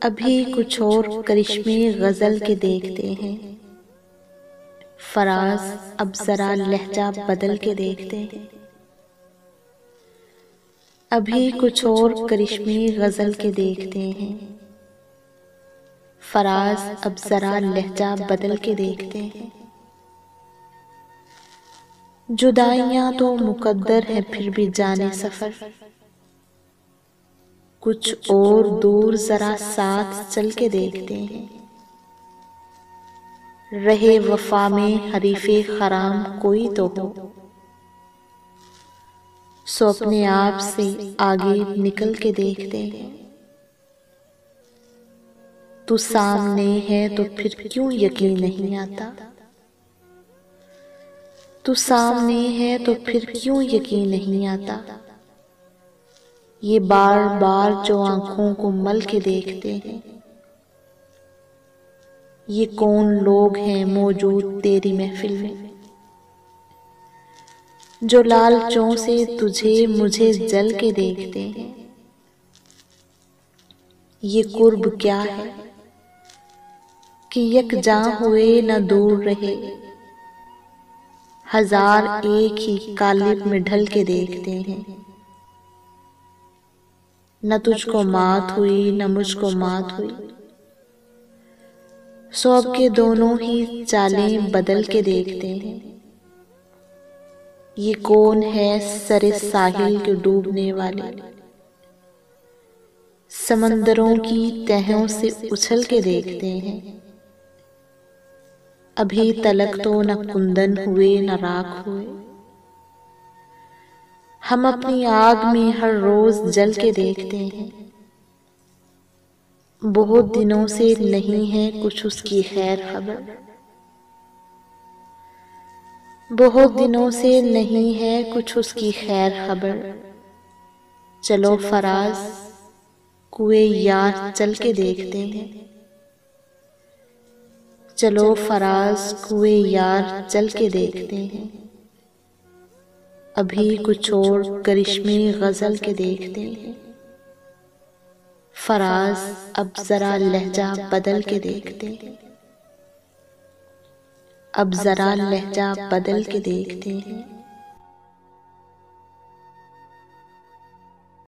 अभी कुछ और करिश्मे गजल के देखते हैं। फराज अब जरा लहजा बदल के देखते हैं। अभी कुछ और करिश्मे गजल के देखते हैं। फराज अब जरा लहजा बदल के देखते हैं। जुदाइयां तो मुकद्दर है फिर भी जाने सफर, कुछ और दूर जरा साथ चल के देखते हैं। रहे वफा में हरीफे खराम कोई तो हो, सो अपने आप से आगे निकल के देखते हैं। तू सामने है तो फिर क्यों यकीन नहीं आता, तू सामने है तो फिर क्यों यकीन नहीं आता। ये बार बार जो आंखों को मल के देखते हैं, ये कौन लोग हैं मौजूद तेरी महफिल में, जो लालचों से तुझे मुझे जल के देखते हैं। ये कुर्ब क्या है कि यकजां हुए न दूर रहे, हजार एक ही कालिब में ढल के देखते हैं। न तुझको मात हुई न मुझको मात हुई, सो अब के दोनों ही चालें बदल के देखते हैं। ये कौन है सरे साहिल के डूबने वाले, समंदरों की तहों से उछल के देखते हैं। अभी तलक तो न कुंदन हुए न राख हुए, हम अपनी आग में हर रोज जल के देखते हैं। बहुत दिनों से नहीं है कुछ उसकी खैर खबर, बहुत दिनों से नहीं है कुछ उसकी खैर खबर। चलो फराज कुएं यार चल के देखते हैं, चलो फराज कुएं यार चल के देखते हैं। अभी कुछ और करिश्मे गजल के देखते हैं। फराज अब जरा लहजा बदल के देखते हैं, अब जरा लहजा बदल के देखते हैं।